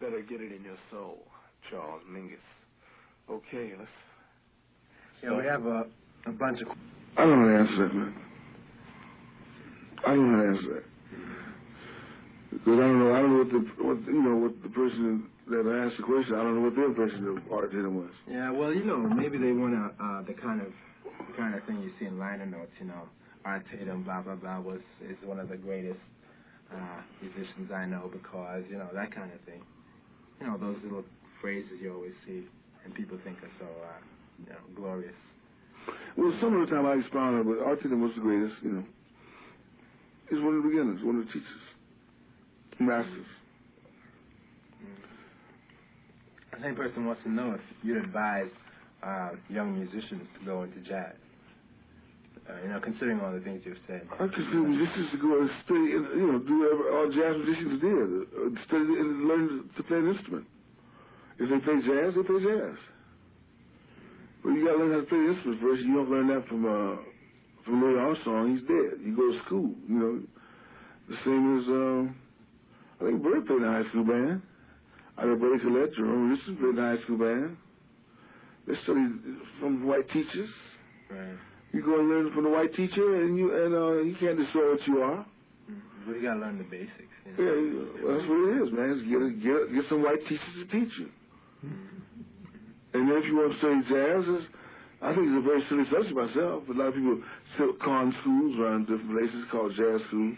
Better get it in your soul, Charles Mingus. Okay, let's... Yeah, we have a bunch of... I don't know how to answer that, man. I don't know how to answer that. Because I don't know what the person that asked the question, I don't know what their impression of Art Tatum was. Yeah, well, you know, maybe they want to, the kind of thing you see in liner notes, you know, Art Tatum, blah, blah, blah, is one of the greatest musicians I know because, you know, that kind of thing. You know, those little phrases you always see and people think are so, you know, glorious. Well, some of the time I expound on it, but Art Tatum was the greatest, you know. He's one of the beginners, one of the teachers, masters. The same person wants to know if you'd advise young musicians to go into jazz. You know, considering all the things you've said. I consider musicians to go and study, you know, do whatever all jazz musicians did, study and learn to play an instrument. If they play jazz, they play jazz. But you got to learn how to play the instrument first. You don't learn that from Louis Armstrong. He's dead. You go to school, you know. The same as, I think Bird played in a high school band. I know Buddy Collette, Jerome Richardson played in a high school band. They studied from white teachers. Right. You go and learn from the white teacher, and he can't destroy what you are. But you got to learn the basics. You know? Yeah, well, that's what it is, man. It's get some white teachers to teach you. And then if you want to study jazz, I think it's a very silly subject myself. A lot of people sit con schools around different places called jazz schools.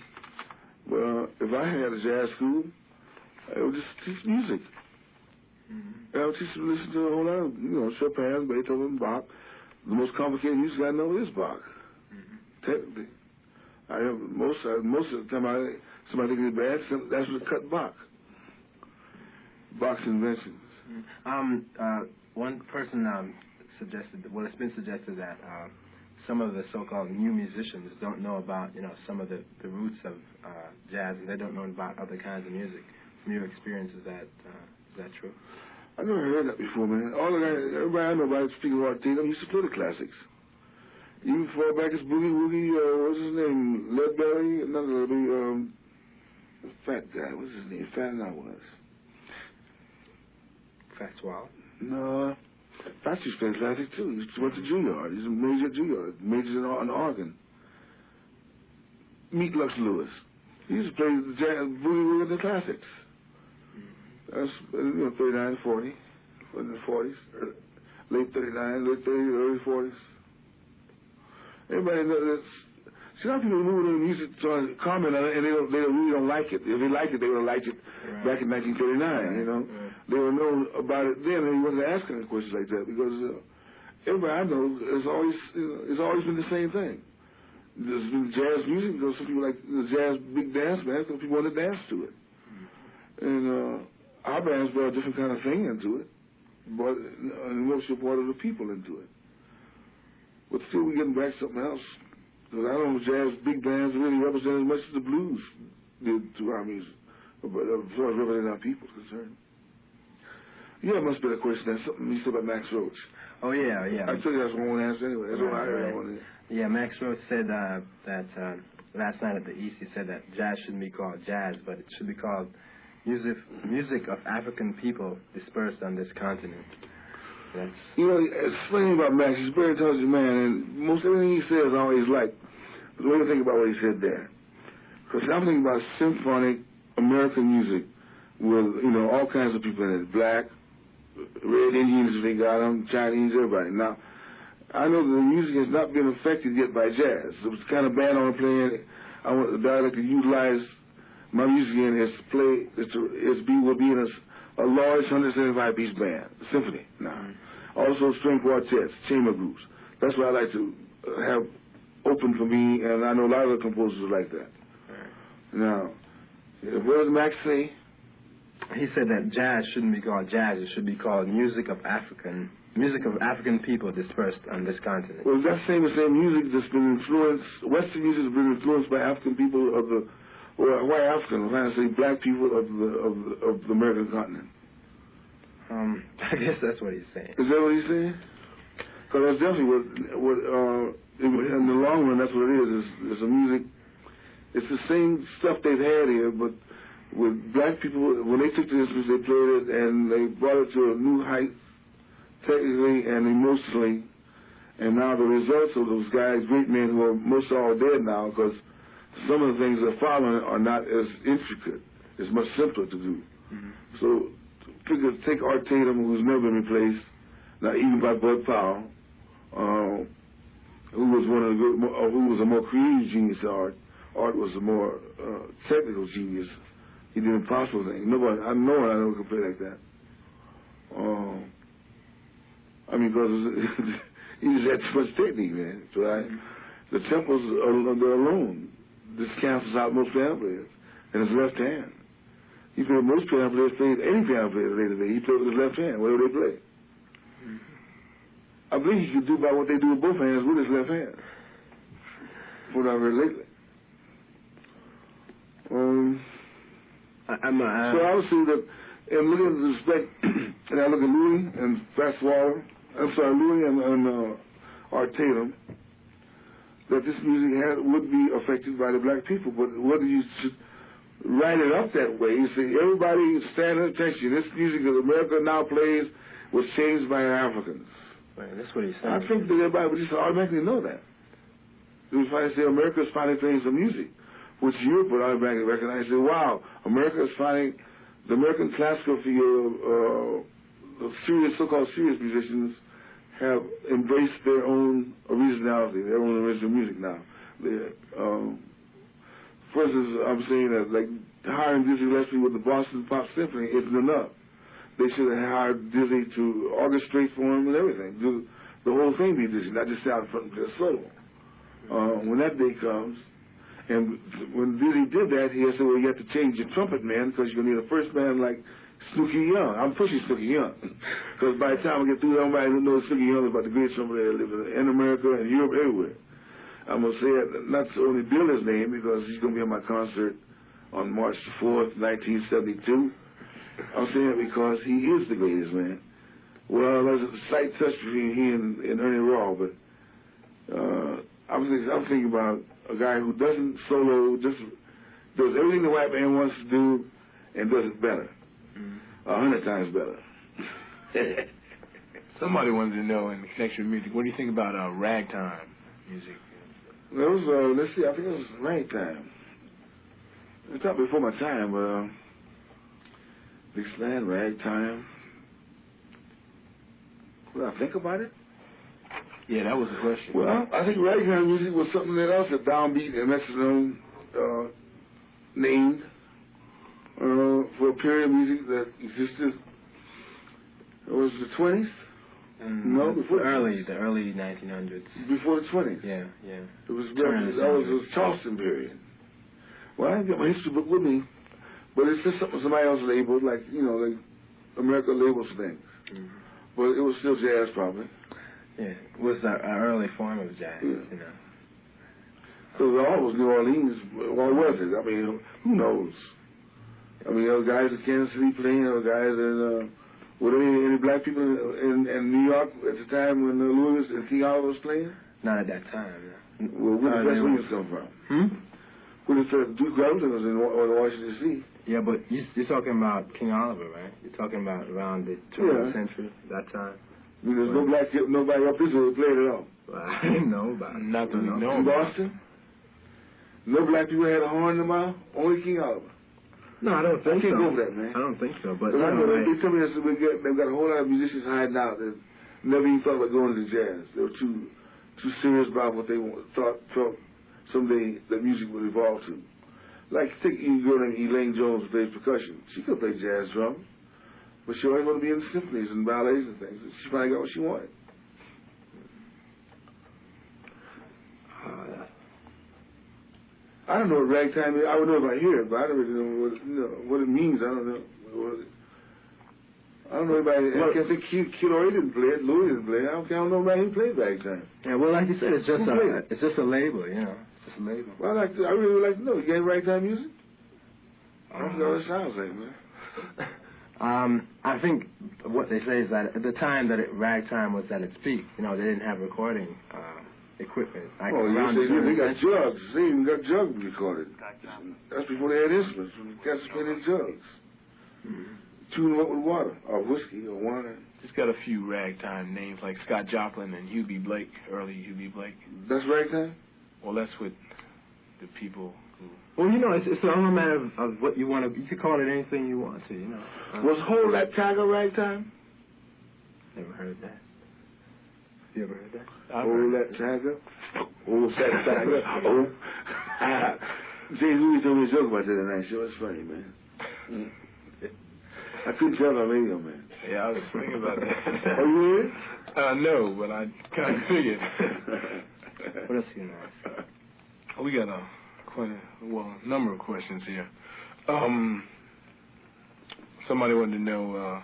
Well, if I had a jazz school, I would just teach music. And I would teach them to listen to a whole lot of, you know, Chopin, Beethoven, Bach. The most complicated music I know is Bach. Technically. Most of the time somebody thinks it's bad, that's what cut Bach. Bach's inventions. One person suggested, well, it's been suggested that some of the so-called new musicians don't know about, you know, some of the roots of jazz, and they don't know about other kinds of music. From your experience, is that true? I never heard that before, man. Everybody I know about speaking of Art Tatum used to play the classics. Even far back as Boogie Woogie, what's his name? Leadbelly? Not Leadbelly, fat guy. What's his name? Fat than I was. Fat Swallow? No. Fat used to play classics, too. He went to Juilliard. He's a major at Juilliard. Majors in organ. Meet Lux Lewis. He used to play the jazz, Boogie Woogie, and the classics. That's, you know, 39, 40, in the 40s, late 39, late 30s, early 40s. Everybody knows that. See, a lot of people move in music to comment on it, and they really don't like it. If they liked it, they would have liked it back in 1939, you know. They would know about it then, and they wasn't asking questions like that, because everybody I know has always, it's always been the same thing. There's been jazz music, because some people like the jazz big dance band, because people want to dance to it. And our bands brought a different kind of thing into it, but most brought other people into it. But still, we're getting back to something else. Because I don't know if jazz big bands really represent as much as the blues did to our music, but as far as representing our people is concerned. Yeah, it must be a question. That's something you said about Max Roach. Oh, yeah, yeah. I tell you that's what I want to answer anyway. That's what I heard. Yeah, Max Roach said that last night at the East, he said that jazz shouldn't be called jazz, but it should be called music of African people dispersed on this continent. That's... You know, it's funny about Max. He's a very intelligent man, and most everything he says I always like. But what do you think about what he said there? Because I'm thinking about symphonic American music with, you know, all kinds of people in it. Black, red Indians, if they got them, Chinese, everybody. Now, I know that the music has not been affected yet by jazz. It was the kind of band I want to play in. I want the guy that could utilize my music in is to play, will be in a large 175-piece band, symphony. Now, also string quartets, chamber groups. That's what I like to have open for me, and I know a lot of the composers are like that. Now, what does Max say? He said that jazz shouldn't be called jazz. It should be called music of African people dispersed on this continent. Well, that's the same music that's been influenced. Western music has been influenced by African people of the. Well, why African? I'm trying to say black people of the American continent. I guess that's what he's saying. Is that what he's saying? Because that's definitely what in the long run, that's what it is. It's a music. It's the same stuff they've had here, but with black people, when they took the instruments, they played it, and they brought it to a new height, technically and emotionally. And now the results of those guys, great men who are most all dead now, because some of the things they're following are not as intricate. It's much simpler to do. So take Art Tatum, who's never been replaced, not even by Bud Powell, who was who was a more creative genius to art. Art was a more technical genius. He did impossible things. I never could play like that. I mean, because he just had too much technique, man. So the tempos they're alone. This cancels out most piano players. And his left hand. He played most piano players played any piano player later today. He played with his left hand, whatever they play. I believe he could do about what they do with both hands with his left hand. From what I've heard lately. So I would say that, and looking at the respect, and I look at Louis and Louis and Art Tatum, that this music would be affected by the black people, but whether you should write it up that way, you say, everybody stand at attention. This music that America now plays was changed by Africans. Right, that's what he's saying. I think that everybody would just automatically know that. If I say America is finally playing some music, which Europe would automatically recognize, say, wow, America is finding the American classical field, the so-called serious musicians have embraced their own originality, their own original music now. For instance, I'm saying that, like, hiring Dizzy Gillespie with the Boston Pop Symphony isn't enough. They should have hired Dizzy to orchestrate for him and everything. Do the whole thing be Dizzy, not just out front and play a solo. When that day comes, and when Dizzy did that, he said, well, you have to change your trumpet man because you're going to need a first man like Snooky Young. I'm pushing Snooky Young. Because by the time I get through, everybody knows Snooky Young is about the greatest trumpeter that lives in America and Europe, everywhere. I'm going to say it, not to only build his name, because he's going to be at my concert on March 4th, 1972. I'm saying it because he is the greatest, man. Well, there's a slight touch between he and Ernie Raw, but I'm thinking about a guy who doesn't solo, just does everything the white man wants to do and does it better. 100 times better. Somebody wanted to know, in the connection with music, what do you think about ragtime music? It was, let's see, I think it was ragtime. It's not before my time, but Dixieland, ragtime. Will I think about it? Yeah, that was the question. Well, I think ragtime music was something that else that Downbeat and Metronome named for a period of music that existed. It was the 20s? No, before the early 1900s. Before the 20s. Yeah. It was that was Charleston period. Well, I didn't get my history book with me, but it's just something somebody else labeled, like America labels things. But it was still jazz, probably. Yeah, it was an early form of jazz, Because all was New Orleans. What was it? I mean, who knows? I mean, there were guys in Kansas City playing, there were guys in, were there any black people in New York at the time when Louis and King Oliver was playing? Not at that time, no. Well, where did West Williams come from? Where did Duke Ellington was in Washington, D.C. Yeah, but you're talking about King Oliver, right? You're talking about around the turn of the century, that time. I mean, there's nobody up this who played at all. I didn't know about it. Nothing. In Boston? No black people had a horn in the mouth? Only King Oliver. No, I don't think so. I can't go for that, man. I don't think so, but... I know they tell me that they've got a whole lot of musicians hiding out that never even thought about going to jazz. They were too serious about what they felt someday that music would evolve to. Like, take a girl named Elaine Jones who plays percussion. She could play jazz drums, but she always wanted to be in symphonies and ballets and things. She finally got what she wanted. I don't know what ragtime is. I would know if I hear it, but I don't really know what it means. I don't know. I don't know anybody. I can't think Kid Ory didn't play it. Louis didn't play it. I don't know anybody who played ragtime. Yeah, well, like you said, it's just a label, It's just a label. Well, I really would like to know. You got ragtime music? I don't know what it sounds like, man. I think what they say is that at the time that ragtime was at its peak, they didn't have recording equipment. Like Oh, yes, they got jugs. They even got jugs recorded. That's before they had instruments. Cats playing in jugs. Tune them up with water, or whiskey, or wine. Just got a few ragtime names like Scott Joplin and Hubie Blake, early Hubie Blake. That's ragtime? Well, that's what the people who... Well, you know, it's all a matter of what you want to... You can call it anything you want to, you know. Was Hold That Tiger ragtime? Never heard that. You ever heard that? Hold that tiger. Hold that tiger. Oh. James Louis told me a joke about that tonight. Sure, it's funny, man. I couldn't tell on radio, man. Yeah, I was thinking about that. Oh, you heard? No, but I kind of figured. What else you know? We got quite a number of questions here. Somebody wanted to know,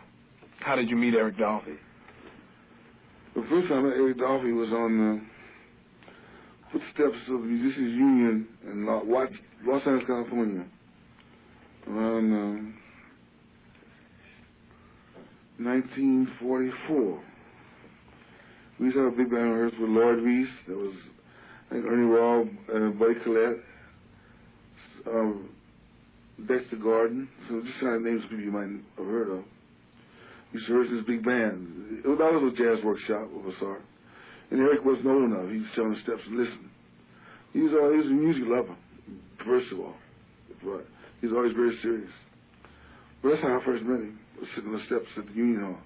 how did you meet Eric Dolphy? The first time I met Eric Dolphy was on the footsteps of the Musicians Union in Los Angeles, California, around 1944. We used to have a big band rehearsal with Lloyd Reese. There was, I think, Ernie Raw, Buddy Collette, Dexter Gordon. So just kind of names of people you might have heard of. We used to rehearse this big band. It was always a jazz workshop of a sort. And Eric wasn't old enough. He was showing the steps and listening. He was a music lover, first of all. But he was always very serious. But that's how I first met him. I was sitting on the steps at the Union Hall.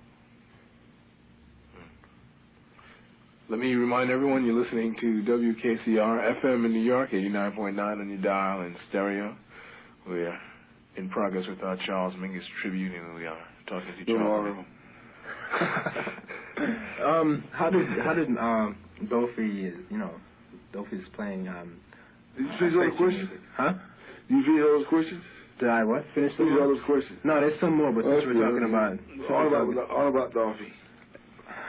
Let me remind everyone you're listening to WKCR FM in New York, 89.9 on your dial and stereo. We are in progress with our Charles Mingus tribute, and we are talking to Charles. How did Dolphy, Dolphy's playing? Did you finish all the questions? Huh? Did you finish all those questions? Did I what? Finish all those questions? No, there's some more, but since we're talking about all about Dolphy.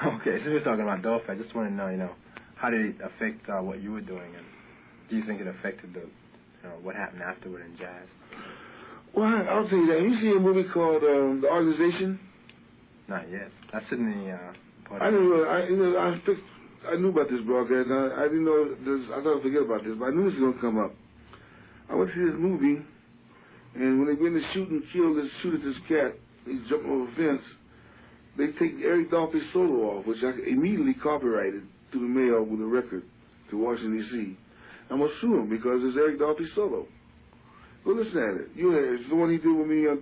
Okay, since we're talking about Dolphy, I just want to know, how did it affect what you were doing, and do you think it affected what happened afterward in jazz? Well, I'll tell you that. Have you seen a movie called The Organization? Not yet. That's in the. I knew about this broadcast. I didn't know this. I thought I'd forget about this, but I knew this was gonna come up. I went to see this movie, and when they went to shoot at this cat, he's jumping over a fence. They take Eric Dolphy's solo off, which I immediately copyrighted through the mail with a record to Washington D.C. I'm gonna sue him because it's Eric Dolphy's solo. Go listen at it. You hear it. It's the one he did with me at.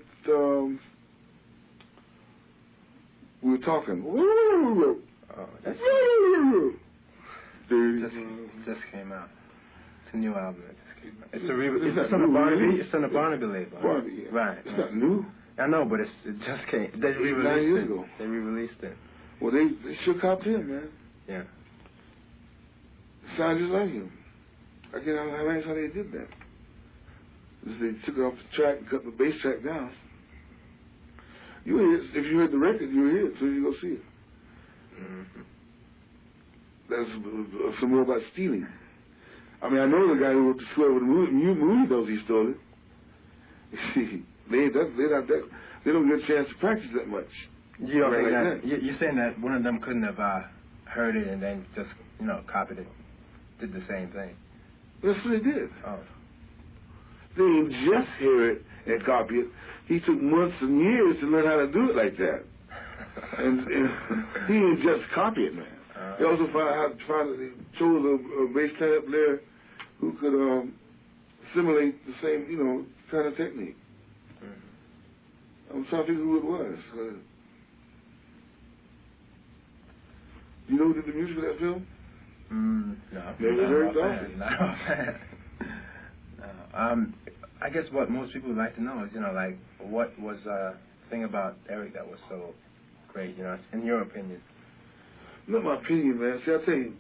We were talking. That's just came out. It's a new album that just came out. It's on the Barnaby. It's on the Barnaby label. Barnaby, yeah. Right. It's not new. I know, but it just came. They re-released 9 years it. ago. They re-released it. Well, they shook copped him, man. Yeah. It sounds just like him. I can't imagine how they did that. They took it off the track and cut the bass track down. You hear it, if you heard the record, you hear it, so you go see it. Mm-hmm. That's some more about stealing. I mean, I know the guy who wrote the score with the movie knows he stole it. They don't get a chance to practice that much. You don't think that? You're saying that one of them couldn't have heard it and then just copied it, did the same thing. That's what they did. Oh. They didn't just hear it and copy it. He took months and years to learn how to do it like that. and he didn't just copy it, man. He also chose a bass clarinet player who could simulate the same, kind of technique. I'm trying to figure who it was. You know who did the music for that film? No. Never heard Dolphy. Not offhand. I guess what most people would like to know is, what was the thing about Eric that was so great, in your opinion? Not my opinion, man. See, I tell you,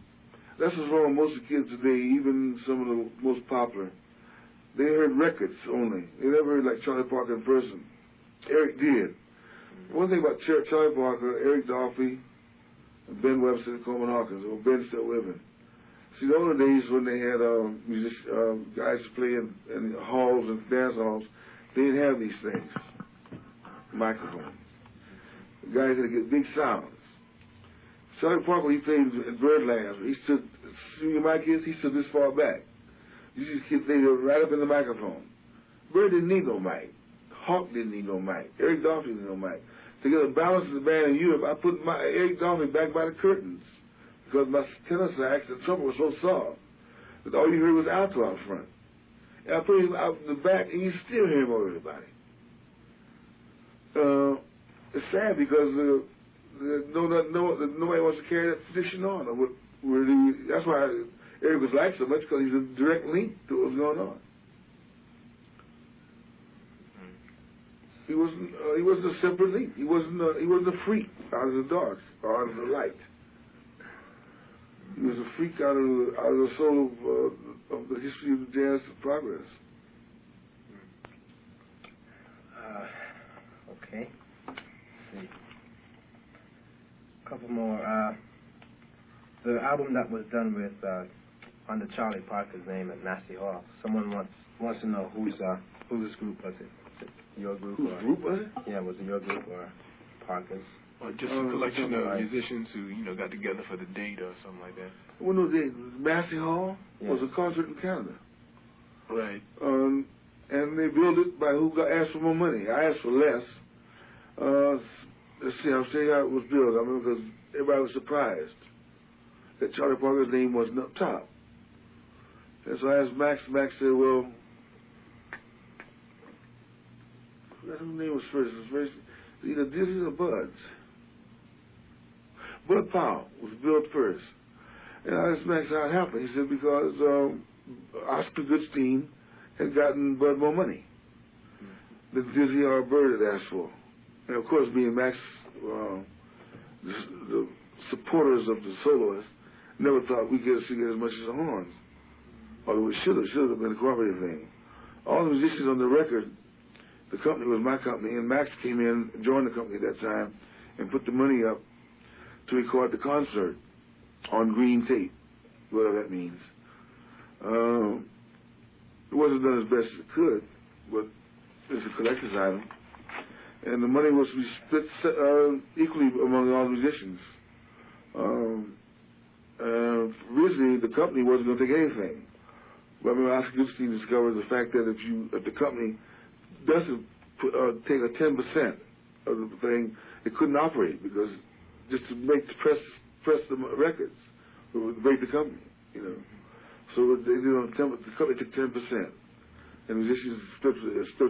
that's what's wrong with most of the kids today, even some of the most popular. They heard records only. They never heard like Charlie Parker in person. Eric did. One thing about Charlie Parker, Eric Dolphy, and Ben Webster and Coleman Hawkins, or Ben's still living. See, the older days when they had guys to play in halls and dance halls, they didn't have these things. Microphones. The guys had to get big sounds. Charlie Parker, he played in Birdland. He stood, see my kids, he stood this far back. You see kids, they were right up in the microphone. Bird didn't need no mic. Hawk didn't need no mic. Eric Dolphy didn't need no mic. To get a balance of the band in Europe, I put my Eric Dolphy back by the curtains because my tenor sax and trumpet was so soft that all you heard was alto out front. And I put him out in the back, and you still hear him over everybody. It's sad because nobody wants to carry that tradition on. That's why Eric was liked so much, because he's a direct link to what was going on. He wasn't a separate link. He wasn't a freak out of the dark or out of the light. He was a freak out of the soul of the history of the jazz progress. Okay. Let's see. A couple more. The album that was done with under Charlie Parker's name at Massey Hall. Someone wants to know whose group was it? Your group? Whose group was it? Yeah, was it your group or Parker's? Or just a collection of musicians who, got together for the date or something like that. Well, no, Massey Hall was a concert in Canada. Right. And they billed it by who asked for more money. I asked for less. Let's see, I'll tell you how it was billed. I mean, because everybody was surprised that Charlie Parker's name wasn't up top. And so I asked Max. Max said, well, I forgot whose name was first. It was first either Dizzy or Bud's. Bud Powell was billed first. And I asked Max how it happened. He said because Oscar Goodstein had gotten Bud more money than Dizzy or Bird had asked for. And of course, me and Max, the supporters of the soloist, never thought we could get as much as the horns. Although it should have been a cooperative thing. All the musicians on the record, the company was my company, and Max came in and joined the company at that time and put the money up to record the concert on green tape, whatever that means. It wasn't done as best as it could, but it's a collector's item. And the money was to be split equally among all the musicians. Originally, the company wasn't going to take anything. But I mean, Oscar Goodstein discovered the fact that if the company doesn't take a 10% of the thing, it couldn't operate because just to press the records would break the company, So they did on 10%. The company took 10%, and musicians split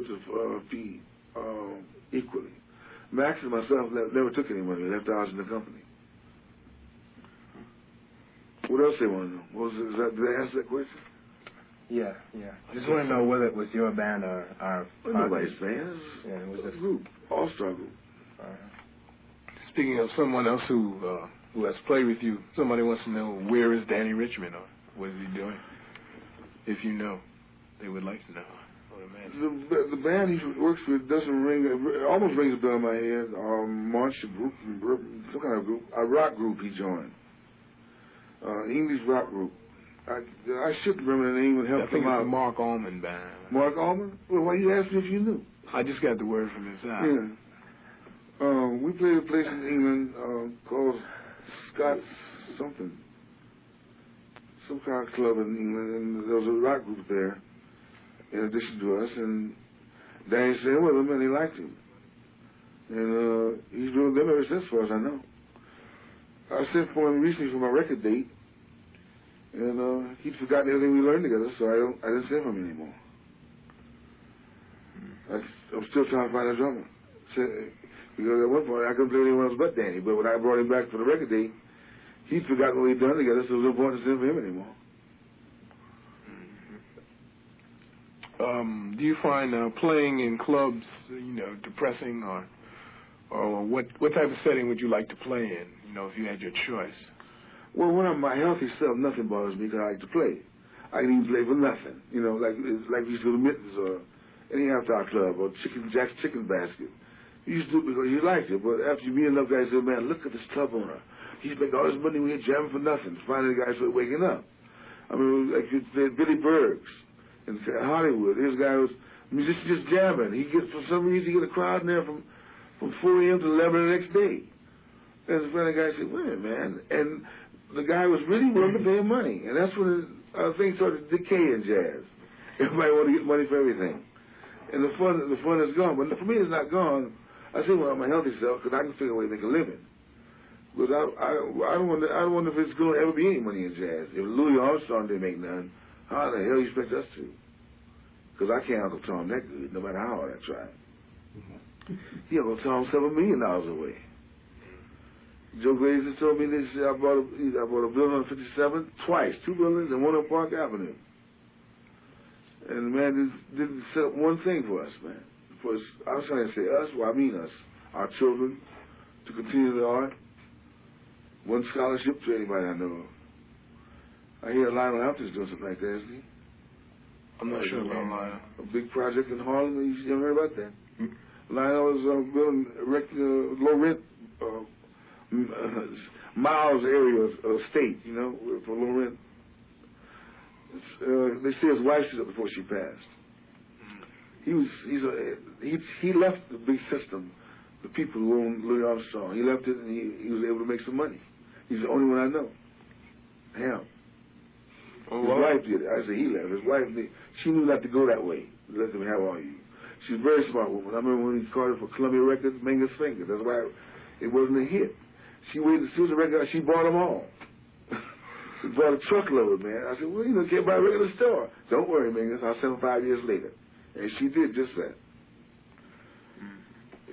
the fee equally. Max and myself never took any money. Left ours in the company. What else they want to know? Did I answer that question? Yeah. Just want to know whether it was your band or our nobody's band. Yeah, it was a group, all-star group. Speaking of someone else who has played with you, somebody wants to know where is Danny Richmond or what is he doing? If you know, they would like to know. The band he works with doesn't ring. It almost rings a bell in my head. March group, some kind of group, a rock group he joined. English rock group. I should remember the name and help him out. I think it's the Mark Allman band. Mark Allman? Well, why you asked me if you knew? I just got the word from inside. Yeah. We played a place in England called Scott's something. Some kind of club in England, and there was a rock group there in addition to us, and Danny stayed with him, and he liked him. And he's been with them ever since, as far as I know. I sent for him recently for my record date, and he'd forgotten everything we learned together, so I didn't send for him anymore. I'm still trying to find a drummer. Because at one point I couldn't play anyone else but Danny, but when I brought him back for the record date, he'd forgotten what we'd done together, so it was no point to send for him anymore. Do you find playing in clubs, depressing, or what type of setting would you like to play in, if you had your choice? Well, when I'm my healthy self, nothing bothers me because I like to play. I can even play for nothing, like we used to go to Mittens or any half-hour club or Jack's Chicken Basket. You used to do it because you liked it, but after you meet enough guys say, man, look at this club owner. He's making all this money when he's jamming for nothing. Finally, the guys started waking up. I mean, like Billy Bergs in Hollywood. This guy was musician just jamming. For some reason, he get a crowd in there from 4 a.m. to 11 the next day. And the friend of the guy said, wait a minute, man. And the guy was really willing to pay him money. And that's when things started to decay in jazz. Everybody wanted to get money for everything. And the fun is gone. But for me, it's not gone. I say, well, I'm a healthy self because I can figure a way to make a living. But I don't wonder if it's going to ever be any money in jazz. If Louis Armstrong didn't make none, how the hell you expect us to? Because I can't Uncle Tom that good, no matter how hard I try. He Uncle Tom $7 million away. Joe Glazer told me this. I bought a building on 57 twice, 2 buildings and one on Park Avenue. And the man didn't set up one thing for us, man. For us, I was trying to say us, well, I mean us, our children, to continue the art. One scholarship to anybody I know of. I hear Lionel Hampton's doing something like that, isn't he? I'm not sure about Lionel. A big project in Harlem. You ever heard about that? Mm-hmm. Lionel is building, erecting a low rent, miles area of state, you know, for low rent. They say his wife stood up before she passed. He left the big system, the people who owned Louis Armstrong. He left it, and he was able to make some money. He's the only one I know. Him. Oh, his wife did it. I say he left. His wife did. She knew not to go that way. Let them have all you. She's a very smart woman. I remember when he recorded for Columbia Records, Mingus Fingers. That's why it wasn't a hit. She waited as soon as the record, she bought them all. She bought a truckload, man. I said, well, you can't buy a record at the store. Don't worry, Mingus. I'll send them 5 years later. And she did just that.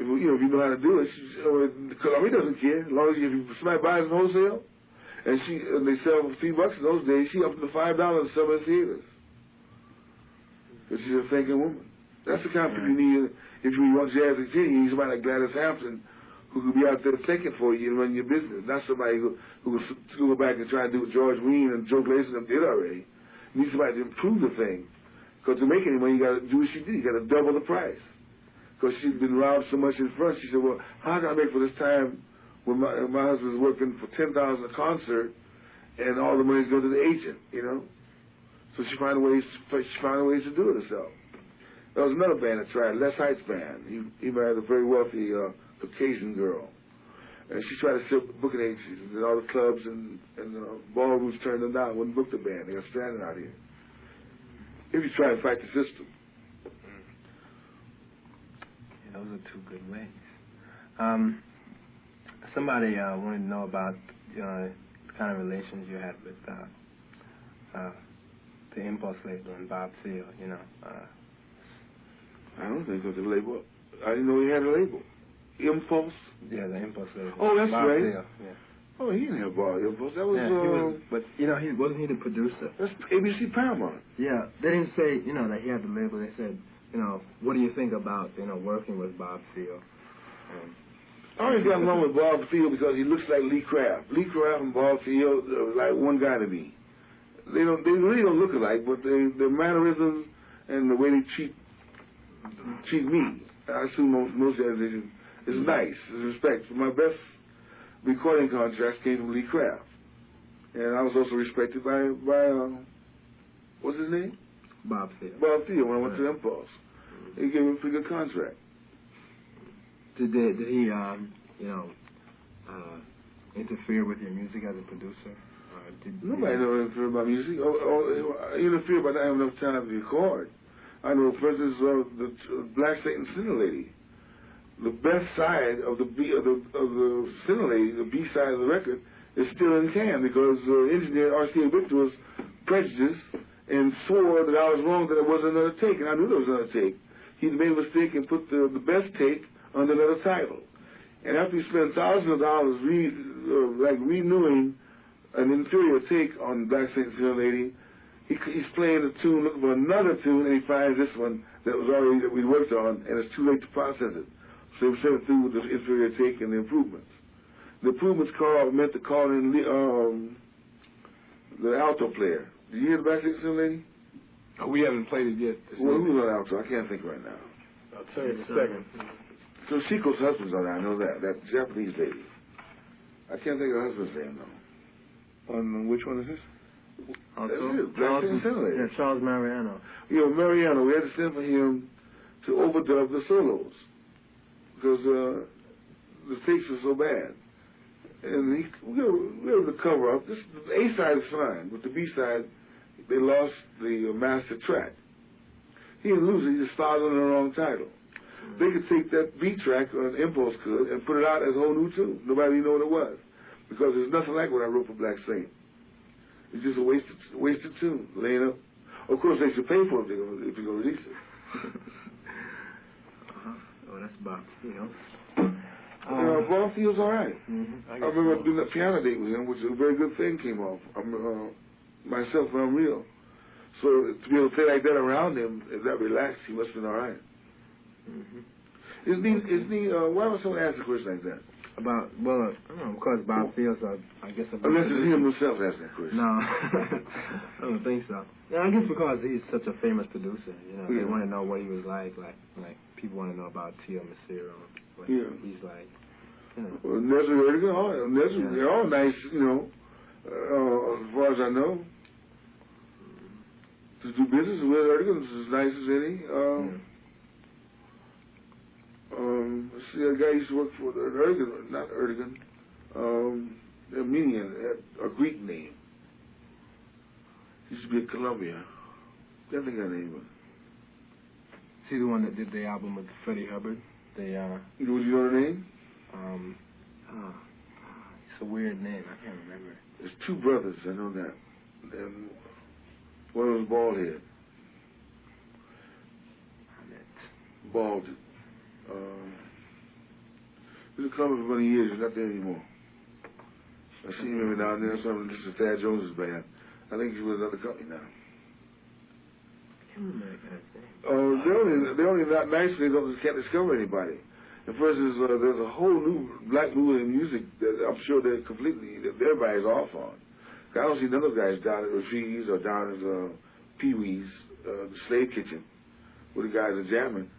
If you know how to do it, Columbia doesn't care. As long as if somebody buys them wholesale, and they sell for $3 in those days, she up to $5 in some of the theaters. Because she's a thinking woman. That's the kind of people you need if you want jazz to continue. You need somebody like Gladys Hampton who could be out there thinking for you and run your business. Not somebody who will go back and try to do what George Wein and Joe Glazer did already. You need somebody to improve the thing. Because to make any money, you got to do what she did. You got to double the price. Because she'd been robbed so much in front. She said, well, how can I make for this time when my husband's working for $10,000 a concert and all the money's going to the agent, you know? So she found ways to do it herself. There was another band that tried, Les Heights Band. He married a very wealthy Caucasian girl. And she tried to sell booking agencies and all the clubs and ballrooms turned them down, wouldn't book the band. They got stranded out here. If you try to fight the system. Those are 2 good ways. Somebody wanted to know about the kind of relations you had with the Impulse label and Bob Thiel, you know. I don't think it was a label. I didn't know he had a label. Impulse? Yeah, the Impulse label. Oh, that's Bob right. Thiel, yeah. Oh, he didn't have Bob Impulse. That was, yeah, he was, but, you know, wasn't he the producer? That's ABC Paramount. Yeah, they didn't say, you know, that he had the label. They said, you know, what do you think about, you know, working with Bob Thiel? I always got along with Bob Thiel because he looks like Lee Craft. Lee Craft and Bob Thiel are like one guy to me. They really don't look alike, but their mannerisms and the way they treat me, I assume most jazz is nice, is respect. My best recording contracts came from Lee Craft, and I was also respected by what's his name? Bob Thiel. Bob Thiel when I went to Impulse. He gave me a pretty good contract. Did he, you know, interfere with your music as a producer? Nobody ever interfered with my music. Interfered by not having enough time to record. I know, for instance, the Black Satan Sinner Lady. The best side of the Sinner Lady, the B side of the record, is still in can because engineer R.C.A. Victor was prejudiced and swore that I was wrong, that it wasn't another take, and I knew there was another take. He made a mistake and put the best take under another title. And after he spent thousands of dollars renewing an inferior take on Black Satan Sinner Lady, he's playing the tune, looking for another tune, and he finds this one that we worked on, and it's too late to process it. So he sent it through with the inferior take and the improvements. The improvements meant to call in the alto player. Did you hear the Black Satan Sinner Lady? Oh, we haven't played it yet. Well, who's on alto? I can't think right now. I'll tell you in a second. So Chico's husband's on there. I know that Japanese lady. I can't think of her husband's name, though. On which one is this? That's it. Black Satan Sinner Lady. Yeah, Charles Mariano. You know, Mariano, we had to send for him to overdub the solos because the takes were so bad. And we were able to cover up. The A side is fine, but the B side, they lost the master track. He didn't lose it, he just started on the wrong title. They could take that B track, or an Impulse could, and put it out as a whole new tune. Nobody even know what it was. Because there's nothing like what I wrote for Black Saint. It's just a wasted tune, laying up. Of course, they should pay for it if you're going to release it. Oh, that's about, you know. Bob feels all right. Mm-hmm. I remember doing that piano date with him, which is a very good thing came off. Myself, I'm real. So to be able to play like that around him, that relaxed, he must have been all right. Mm-hmm. Isn't he, why would someone ask a question like that? About, well, I don't know, because Bob feels, I guess... Unless it's him himself asking that question. No, I don't think so. Yeah, I guess because he's such a famous producer, you know, they want to know what he was like people want to know about Tio Macero, what he's like, you know. Well, Nestor, they're all nice, you know, as far as I know. To do business with Erdogan is as nice as any. See, a guy used to work for Erdogan, not Erdogan, Armenian, a Greek name. He used to be in Colombia. I think I named him. See the one that did the album with Freddie Hubbard? Would you know the name? It's a weird name. I can't remember. There's two brothers, I know that. And one of them was bald head. Bald. He was in Columbia for many years. He's not there anymore. I see him every now and then. This is Thad Jones's band. I think he's with another company now. I can't remember that guy's name. They're only not nice. They can't discover anybody. And for instance, there's a whole new black movement in music that I'm sure that everybody's off on. I don't see none of those guys down at Rafi's or down at Pee Wee's, the Slave Kitchen, where the guys are jamming.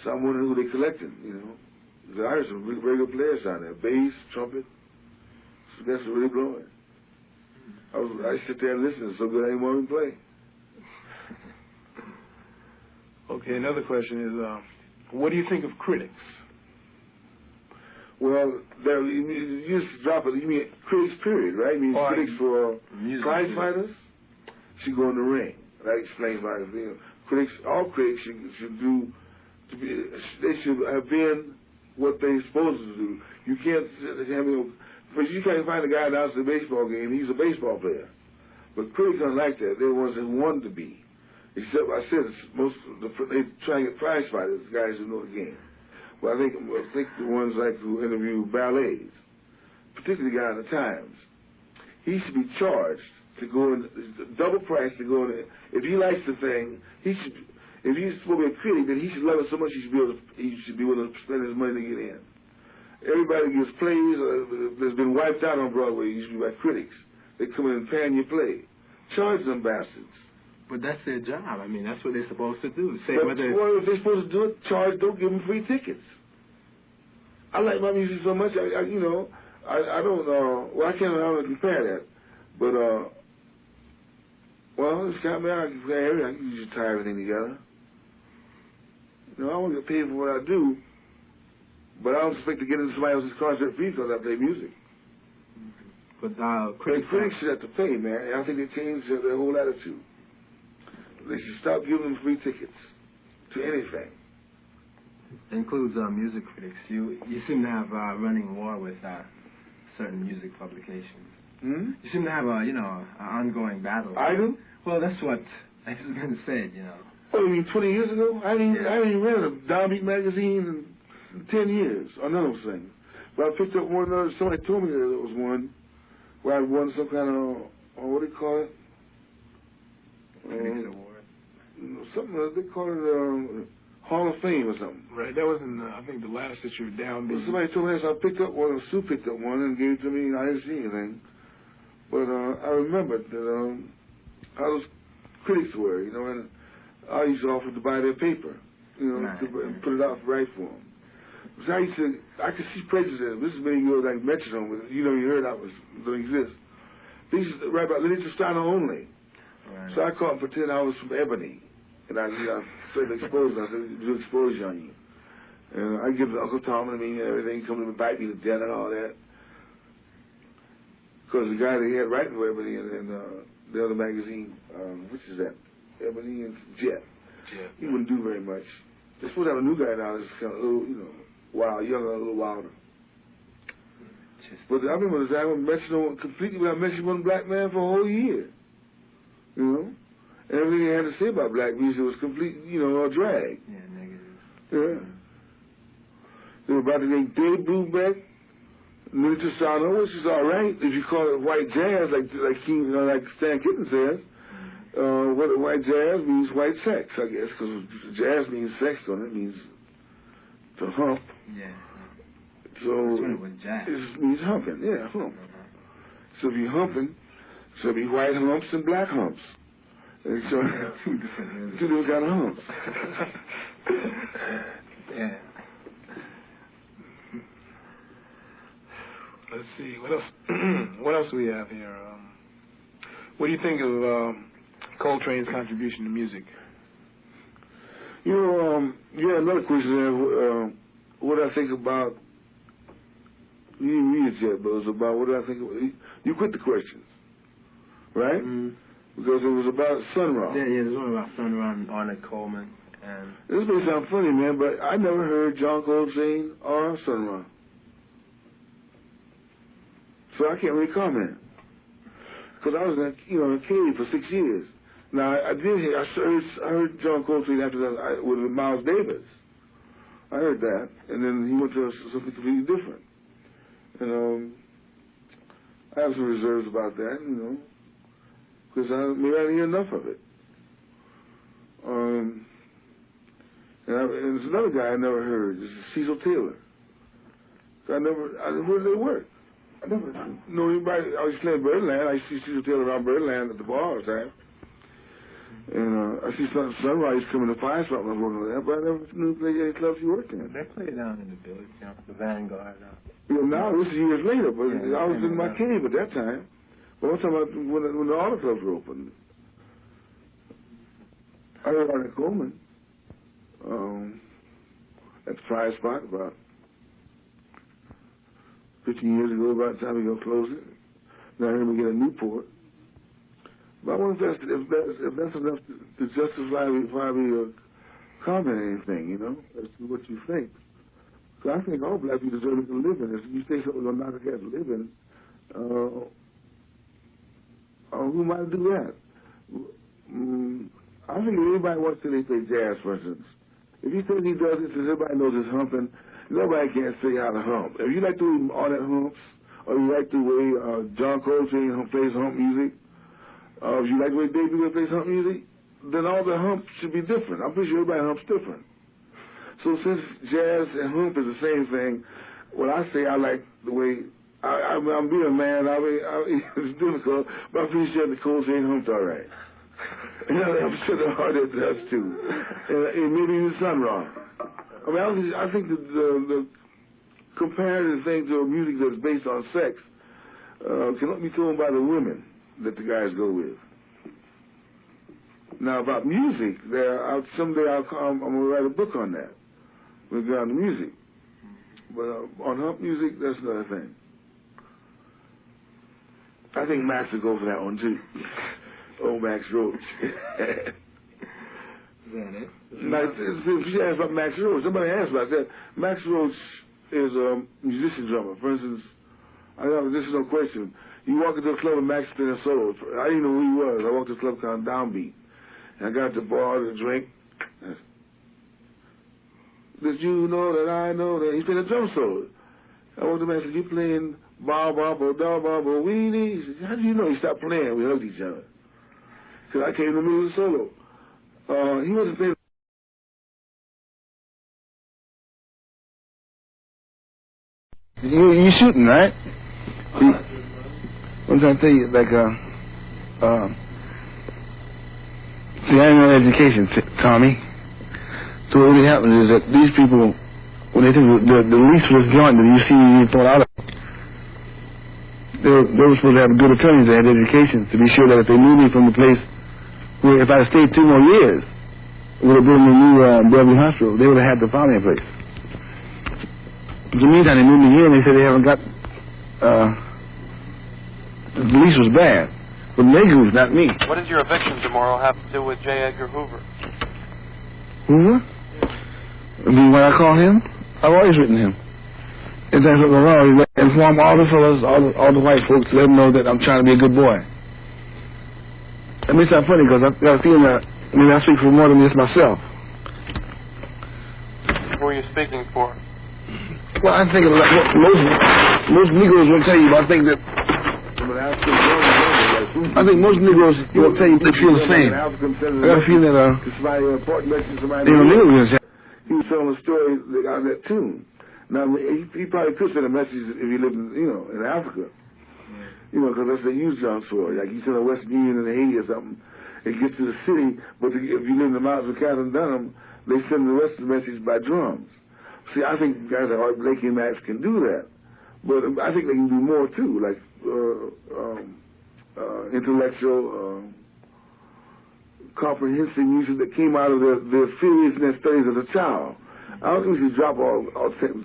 So I'm wondering who they collecting, you know. I heard some very good players down there, bass, trumpet. So that's really blowing. I sit there and listen. It's so good I ain't want to play. Okay, another question is, what do you think of critics? Well, you just drop it. You mean critics, period, right? You mean critics for prize fighters? Should go in the ring. That explains why. Critics, all critics should do. They should have been what they're supposed to do. You can't because you can't find a guy announcing a baseball game. He's a baseball player. But critics aren't like that. They're the ones that want to be. Except I said they try to get prize fighters, guys who know the game. Well, I think the ones like who interview ballets, particularly the guy in the Times, he should be charged to go in, double price to go in. If he likes the thing, he should. If he's supposed to be a critic, then he should love it so much he should be willing to spend his money to get in. Everybody gets plays that's been wiped out on Broadway usually by critics. They come in and pan your play. Charge them bastards. But that's their job. I mean, that's what they're supposed to do. Say but well, if they're supposed to do it, don't give them free tickets. I like my music so much, I don't, well, I can't compare that. But, well, it's kind of, I can usually tie everything together. You know, I want to get paid for what I do, but I don't expect to get into somebody else's concert free because I play music. But critics should have to pay, man. I think they changed their whole attitude. They should stop giving them free tickets to anything. Includes music critics. You seem to have running war with certain music publications. Hmm? You seem to have an ongoing battle. I do? Well, that's what I was going to say, you know. Oh, you mean 20 years ago? I didn't even read a Downbeat magazine in 10 years, or none of those things. But I picked up one, somebody told me that there was one where I won some kind of, what do you call it? Critics Award. Something, they call it Hall of Fame or something. Right, that was in, I think, the last that you were Downbeat. Somebody told me that, so I picked up one, Sue picked up one and gave it to me. I didn't see anything. But I remembered that how those critics were, you know, and I used to offer to buy their paper, you know, to put it out right for them. So I could see prejudice. This is many years like Metronome, but you heard that don't exist. They used to write about literature style only. Right. So I called them for 10 hours from Ebony, and I said exposure. I said do exposure on you, and I give Uncle Tom and me and everything, come to bite me to death and all that. Because the guy they had writing for Ebony and the other magazine, which is that? Ebony and Jet. He wouldn't do very much. They're supposed to have a new guy now that's kind of a little, you know, wild, younger, a little wilder. But I remember this album mentioned completely without mentioning one black man for a whole year. You know? And everything he had to say about black music was complete, you know, a drag. Yeah, negative. Yeah. They were about to make Dave Brubeck, Miniature Sound, which is all right if you call it white jazz, like Stan Kitten says. What white jazz means white sex, I guess, because jazz means sex, don't it? It means to hump. Yeah. So it means humping, yeah, hump. So if you're humping, so it'll be white humps and black humps. And so two different kind of humps. Yeah. Let's see, what else? What else do we have here? What do you think of Coltrane's contribution to music? You know, yeah, another question there. What I think about, you didn't read it yet, but it was about what do I think, you quit the questions, right? Mm-hmm. Because it was about Sun Ra. Yeah, there's one about Sun Ra and Ornette Coleman. And this may sound funny, man, but I never heard John Coltrane or Sun Ra. So I can't really comment. Because I was in a cave for 6 years. Now, I heard John Coltrane after that with Miles Davis. I heard that. And then he went to something completely different. And I have some reserves about that, you know. Because maybe I didn't hear enough of it. And there's another guy I never heard. This is Cecil Taylor. Where did they work? I never know anybody. I was playing Birdland. I see Cecil Taylor around Birdland at the bar all the time. And I see Sunrise coming to find something I was working with that, but I never knew any clubs you worked in. They play down in the village, you know, the Vanguard. Now, this is years later, but I was in my cave at that time. But I'm talking about when the auto clubs were open. I heard Ornette Coleman at the Fire Spot about 15 years ago, about the time we go close it. Now I heard me get a Newport. But I wonder if that's enough to justify me comment anything, you know, as to what you think. So I think all black people deserve to live in. If you say something's going to knock against living, who might do that? I think if anybody wants to play jazz, for instance, if he says he does it, since everybody knows it's humping, nobody can say how to hump. If you like the way Ornette humps, or you like the way John Coltrane plays hump music, if you like the way Dave Brubeck plays hump music, then all the humps should be different. I'm pretty sure everybody humps different. So since jazz and hump is the same thing, when I say I like the way, I'm being a man, it's difficult, but I'm pretty sure the Coltrane humped all right. And I'm sure the Ornette does too. And maybe the Sun Ra. I mean, I think the comparative thing to a music that's based on sex cannot be told by the women that the guys go with. Now, about music, someday I'm going to write a book on that. We'll go on to music. But on hump music, that's another thing. I think Max will go for that one, too. Old Max Roach. Is that it? You asked about Max Roach. Somebody asked about that. Max Roach is a musician drummer. For instance, this is no question. You walk into a club and Max playing a solo. I didn't know who he was. I walked to a club called Downbeat. And I got to the bar to drink. Did you know that I know that? He's playing a drum solo. I walked to the man and said, you playing Bob, Weenie? He said, how do you know? He stopped playing. We hugged each other. Because I came in the middle of the solo. He wasn't playing. You shooting, right? I'm trying to tell you, like, see, I ain't no education, Tommy. So what really happens is that these people, when they think the leaseless joint that you see you thrown out of, they were supposed to have good attorneys that had education to be sure that if they moved me from the place where if I stayed 2 more years, it would have been the new Bellevue Hospital, they would have had to find me a place. In the meantime, they moved me here and they said they haven't got The lease was bad. But Mingus, not me. What does your eviction tomorrow have to do with J. Edgar Hoover? Hoover? I mean, when I call him, I've always written him. If that's what wrong, inform all the fellas, all the white folks, let them know that I'm trying to be a good boy. It may sound funny because I've got a feeling that maybe I speak for more than just myself. Who are you speaking for? Well, I think most Negroes will tell you, but I think that most Negroes will tell you they feel the same. I got a feeling that Negroes. He was telling a story out of that tune. Now, he probably could send a message if he lived in, in Africa. Because that's what they use drums for. Like you send a Western Union in Haiti or something, it gets to the city, but if you live in the mountains of Canada and Dunham, they send the rest of the message by drums. See, I think guys like Art Blakey and Max can do that. But I think they can do more, too, like intellectual, comprehensive music that came out of their fears and their studies as a child. I don't think we should drop all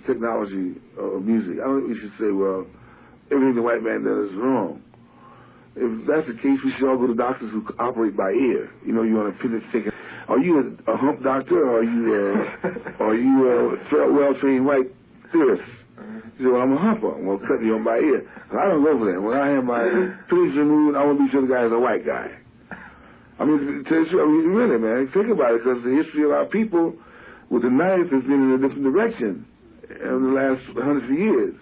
technology of music. I don't think we should say, well, everything the white man does is wrong. If that's the case, we should all go to doctors who operate by ear. You on a appendix ticket. Are you a hump doctor, or are you a well-trained white theorist? You say, well, I'm a humper. I'm going to cut you on by ear. I don't go for that. When I have my appendix removed, I want to be sure the guy is a white guy. I mean, really, man, think about it, because the history of our people with the knife has been in a different direction in the last hundreds of years.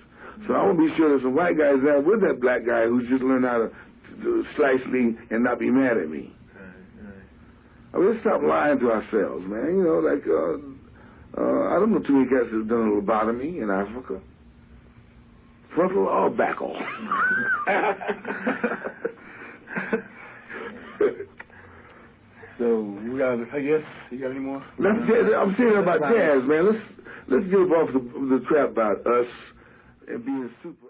So I want to be sure there's some white guys there with that black guy who's just learned how to slice me and not be mad at me. I mean, let's stop lying to ourselves, man. I don't know too many cats that have done a lobotomy in Africa. Frontal or backal. So we got, I guess, you got any more? I'm saying about jazz, man. Let's get off the crap about us and being super.